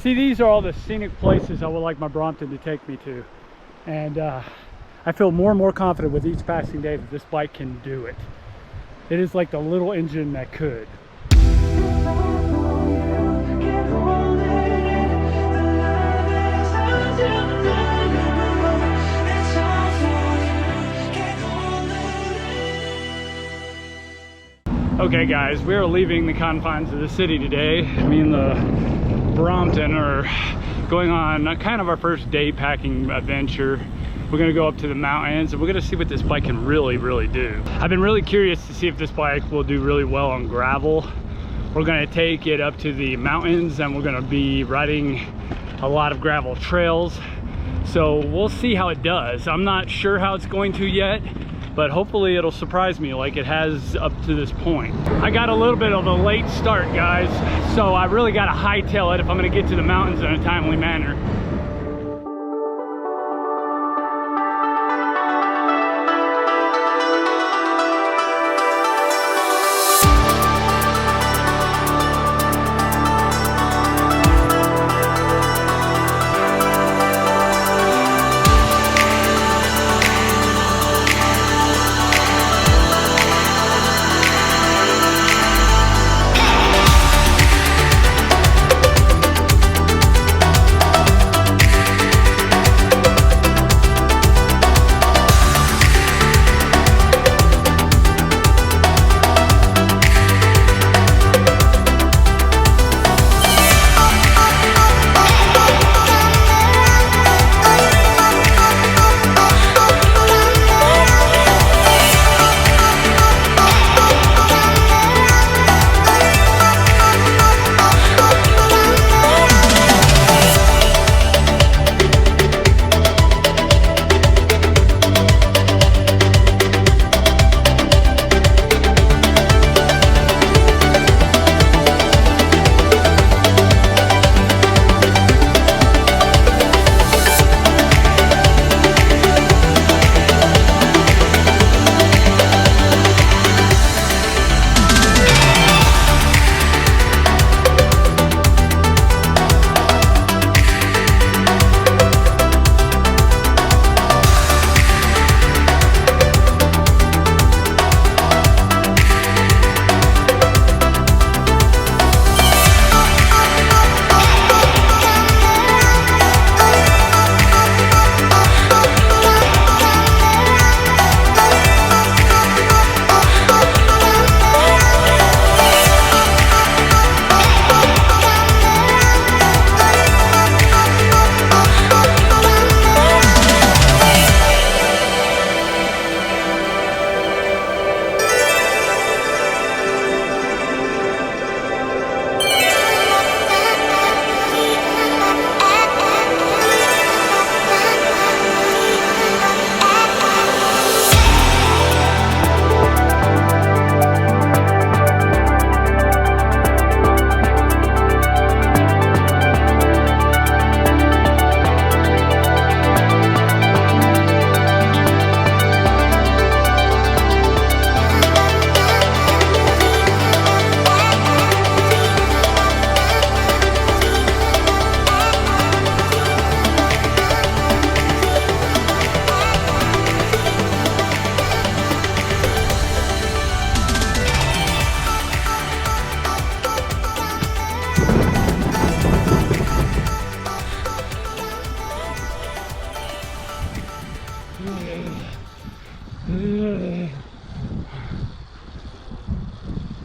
See, these are all the scenic places I would like my Brompton to take me to. And I feel more and more confident with each passing day that this bike can do it. It is like the little engine that could. Okay guys, we are leaving the confines of the city today. Me and the Brompton are going on kind of our first day packing adventure. We're gonna go up to the mountains and we're gonna see what this bike can really do. I've been really curious to see if this bike will do really well on gravel. We're gonna take it up to the mountains and we're gonna be riding a lot of gravel trails. So we'll see how it does. I'm not sure how it's going to yet, but hopefully it'll surprise me like it has up to this point. I got a little bit of a late start, guys, so I really gotta hightail it if I'm gonna get to the mountains in a timely manner.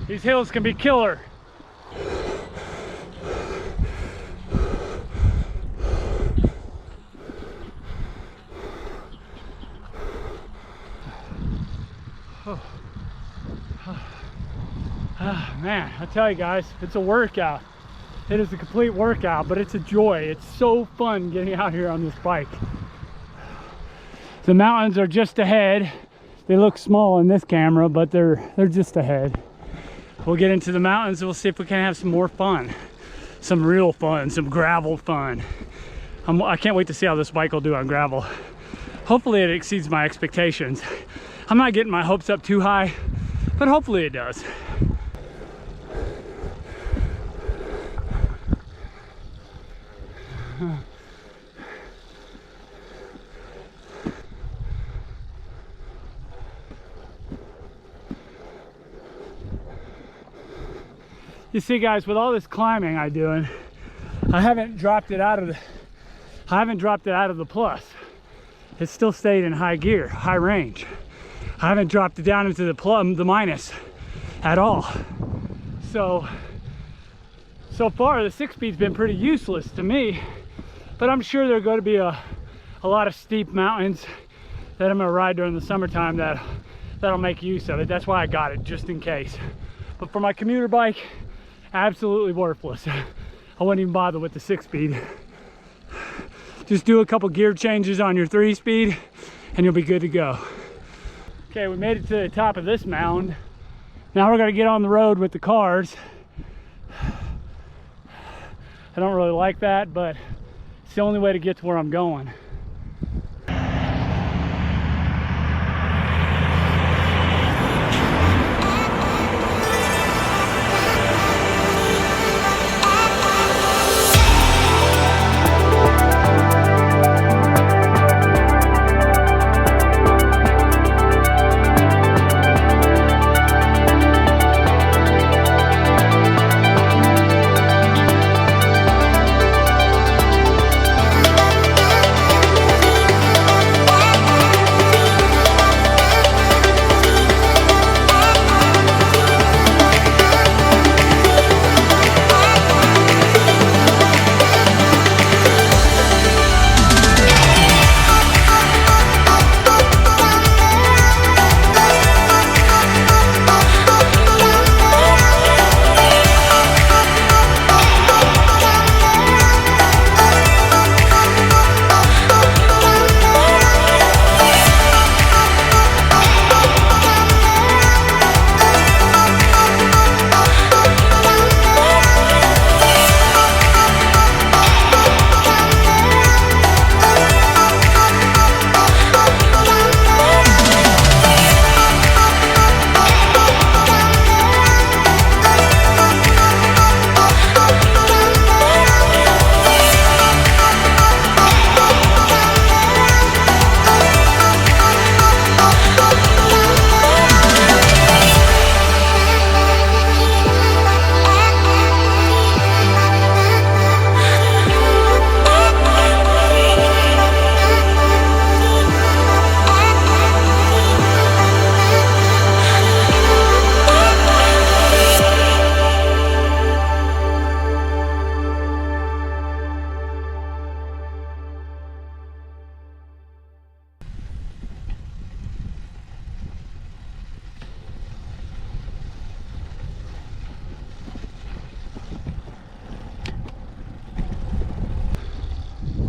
These hills can be killer. Man, I tell you guys, it's a workout. It is a complete workout, but it's a joy. It's so fun getting out here on this bike. The mountains are just ahead. They look small in this camera, but they're just ahead. We'll get into the mountains and we'll see if we can have some more fun. Some real fun, some gravel fun. I can't wait to see how this bike will do on gravel. Hopefully it exceeds my expectations. I'm not getting my hopes up too high, but hopefully it does. You see, guys, with all this climbing I'm doing, I haven't dropped it out of the plus. It's still stayed in high gear, high range. I haven't dropped it down into the minus at all. So far the 6-speed's been pretty useless to me, but I'm sure there are going to be a lot of steep mountains that I'm going to ride during the summertime that'll make use of it. That's why I got it, just in case. But for my commuter bike, absolutely worthless. I wouldn't even bother with the 6-speed. Just do a couple gear changes on your 3-speed and you'll be good to go. Okay, we made it to the top of this mound. Now we're gonna get on the road with the cars. I don't really like that, but it's the only way to get to where I'm going.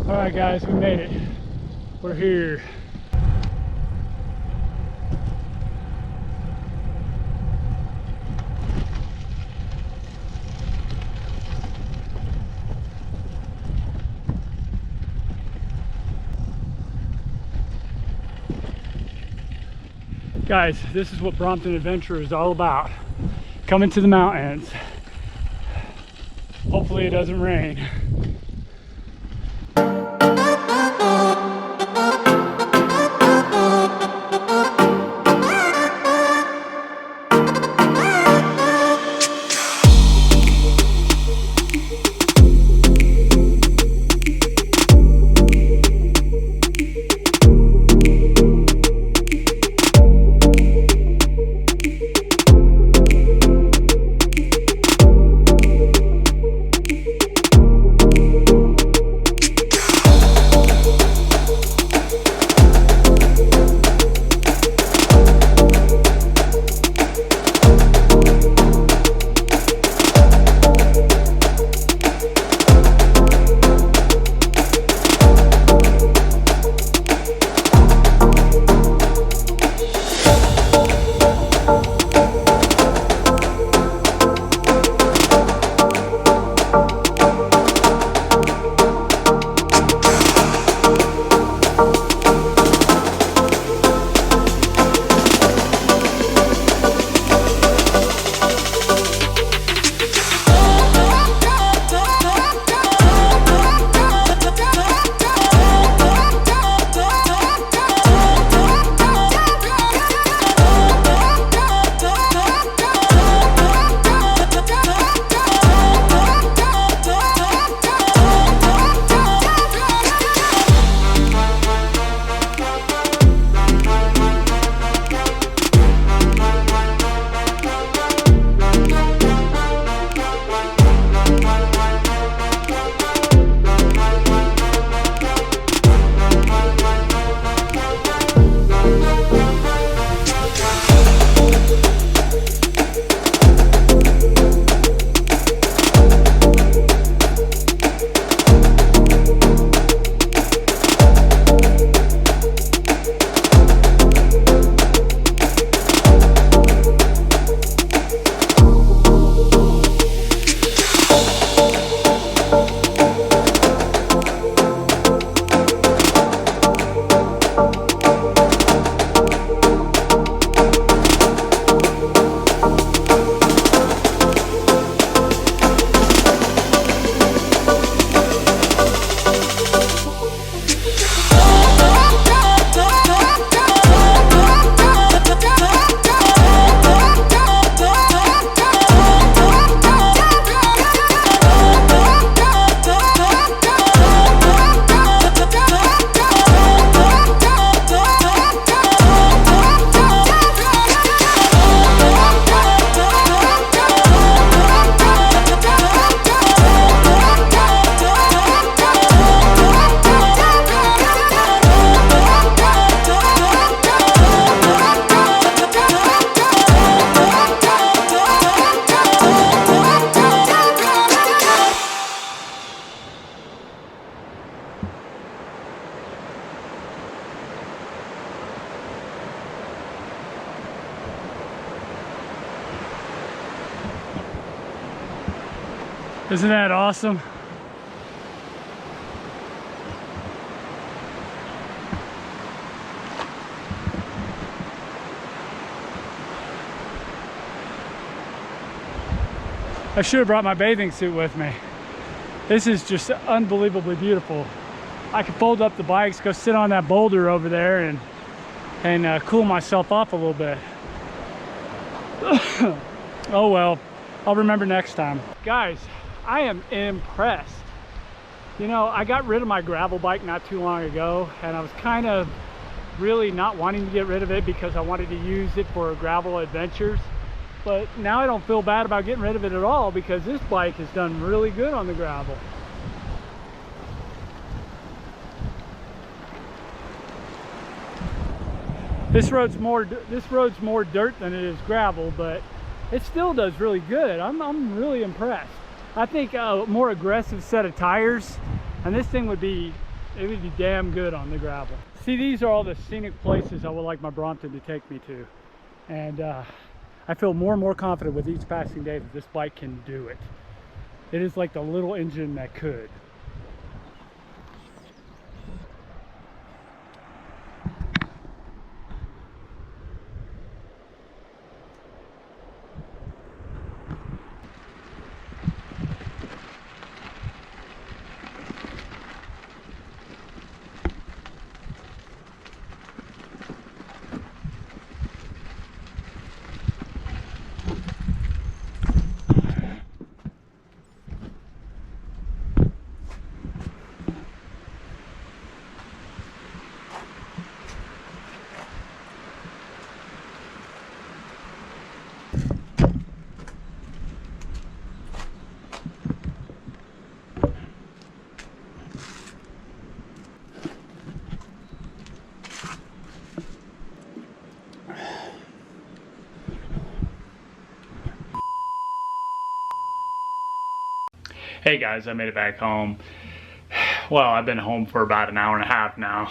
All right, guys, we made it. We're here. Guys, this is what Brompton Adventure is all about. Coming to the mountains. Hopefully it doesn't rain. Isn't that awesome? I should have brought my bathing suit with me. This is just unbelievably beautiful. I could fold up the bikes, go sit on that boulder over there and cool myself off a little bit. Oh well, I'll remember next time. Guys, I am impressed. You know, I got rid of my gravel bike not too long ago, and I was kind of really not wanting to get rid of it because I wanted to use it for gravel adventures. But now I don't feel bad about getting rid of it at all because this bike has done really good on the gravel. This road's more dirt than it is gravel, but it still does really good. I'm really impressed. I think a more aggressive set of tires, and this thing would be damn good on the gravel. See, these are all the scenic places I would like my Brompton to take me to, and I feel more and more confident with each passing day that this bike can do it. It is like the little engine that could. Hey guys, I made it back home. Well, I've been home for about an hour and a half now.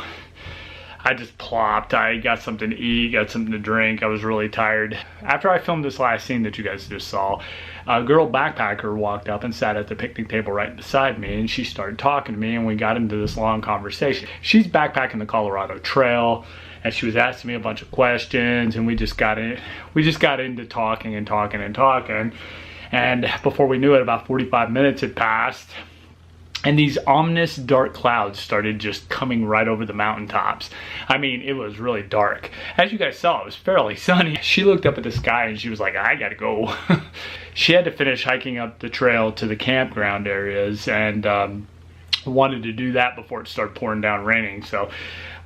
I just plopped. I got something to eat, got something to drink. I was really tired. After I filmed this last scene that you guys just saw, a girl backpacker walked up and sat at the picnic table right beside me, and she started talking to me, and we got into this long conversation. She's backpacking the Colorado Trail, and she was asking me a bunch of questions, and we just got into talking and talking and talking. And before we knew it, about 45 minutes had passed, and these ominous dark clouds started just coming right over the mountaintops. I mean, it was really dark. As you guys saw, it was fairly sunny. She looked up at the sky and she was like, I gotta go. She had to finish hiking up the trail to the campground areas, and wanted to do that before it started pouring down raining. So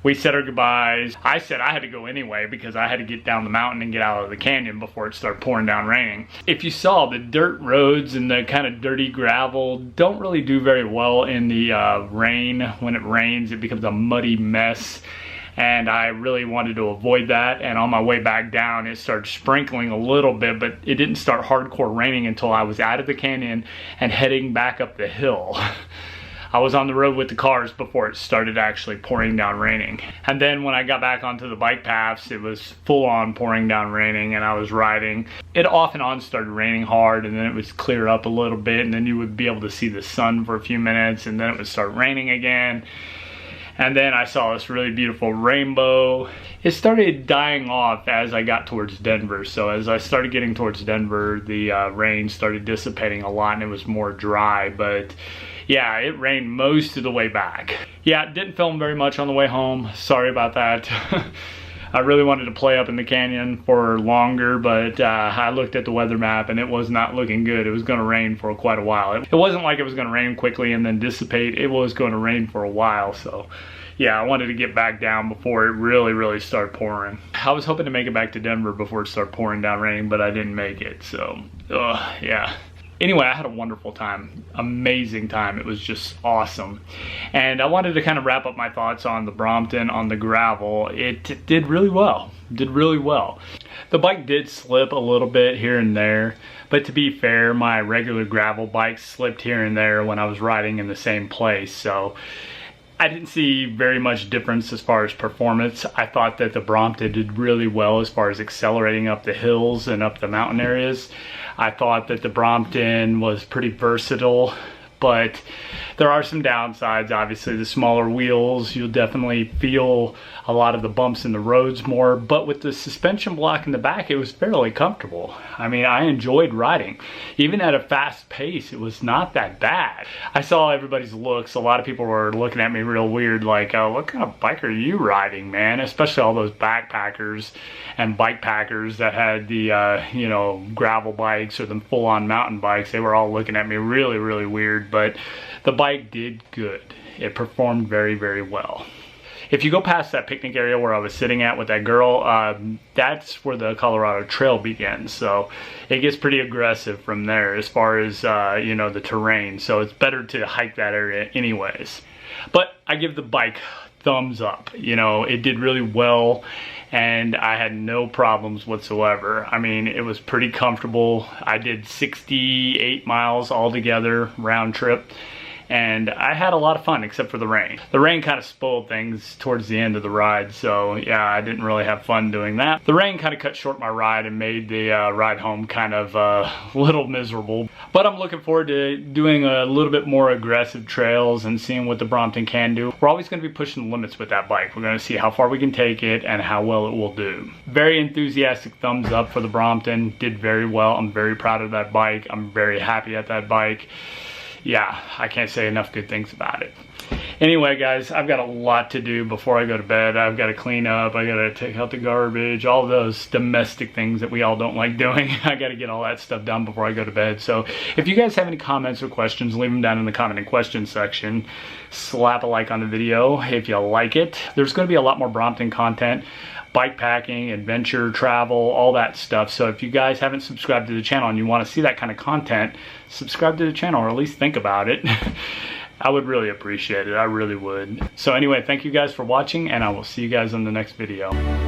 we said our goodbyes. I said I had to go anyway because I had to get down the mountain and get out of the canyon before it started pouring down raining. If you saw, the dirt roads and the kind of dirty gravel don't really do very well in the rain. When it rains, it becomes a muddy mess, and I really wanted to avoid that. And on my way back down, it started sprinkling a little bit, but it didn't start hardcore raining until I was out of the canyon and heading back up the hill. I was on the road with the cars before it started actually pouring down raining. And then when I got back onto the bike paths, it was full on pouring down raining, and I was riding. It off and on started raining hard, and then it would clear up a little bit, and then you would be able to see the sun for a few minutes, and then it would start raining again. And then I saw this really beautiful rainbow. It started dying off as I got towards Denver. So as I started getting towards Denver, the rain started dissipating a lot, and it was more dry. But yeah, it rained most of the way back. Yeah, didn't film very much on the way home. Sorry about that. I really wanted to play up in the canyon for longer, but I looked at the weather map and it was not looking good. It was going to rain for quite a while. It wasn't like it was going to rain quickly and then dissipate. It was going to rain for a while. So yeah, I wanted to get back down before it really started pouring. I was hoping to make it back to Denver before it started pouring down rain, but I didn't make it. So yeah. Anyway, I had a wonderful time, amazing time. It was just awesome. And I wanted to kind of wrap up my thoughts on the Brompton, on the gravel. It did really well, The bike did slip a little bit here and there, but to be fair, my regular gravel bike slipped here and there when I was riding in the same place. So I didn't see very much difference as far as performance. I thought that the Brompton did really well as far as accelerating up the hills and up the mountain areas. I thought that the Brompton was pretty versatile, but there are some downsides. Obviously, the smaller wheels, you'll definitely feel a lot of the bumps in the roads more, but with the suspension block in the back, it was fairly comfortable. I mean, I enjoyed riding. Even at a fast pace, it was not that bad. I saw everybody's looks. A lot of people were looking at me real weird, like, oh, what kind of bike are you riding, man? Especially all those backpackers and bike packers that had the, you know, gravel bikes or the full-on mountain bikes. They were all looking at me really, really weird, but the bike did good. It performed very, very well. If you go past that picnic area where I was sitting at with that girl, that's where the Colorado Trail begins. So it gets pretty aggressive from there as far as, you know, the terrain. So it's better to hike that area anyways. But I give the bike thumbs up. You know, it did really well and I had no problems whatsoever. I mean, it was pretty comfortable. I did 68 miles altogether round trip. And I had a lot of fun except for the rain. The rain kind of spoiled things towards the end of the ride, so yeah, I didn't really have fun doing that. The rain kind of cut short my ride and made the ride home kind of a little miserable. But I'm looking forward to doing a little bit more aggressive trails and seeing what the Brompton can do. We're always going to be pushing the limits with that bike. We're going to see how far we can take it and how well it will do. Very enthusiastic thumbs up for the Brompton. Did very well. I'm very proud of that bike. I'm very happy at that bike. Yeah, I can't say enough good things about it. Anyway, guys, I've got a lot to do before I go to bed. I've got to clean up, I got to take out the garbage, all those domestic things that we all don't like doing. I got to get all that stuff done before I go to bed. So if you guys have any comments or questions, leave them down in the comment and question section. Slap a like on the video if you like it. There's going to be a lot more Brompton content. Bike packing, adventure, travel, all that stuff. So if you guys haven't subscribed to the channel and you want to see that kind of content, subscribe to the channel or at least think about it. I would really appreciate it. I really would. So anyway, thank you guys for watching and I will see you guys in the next video.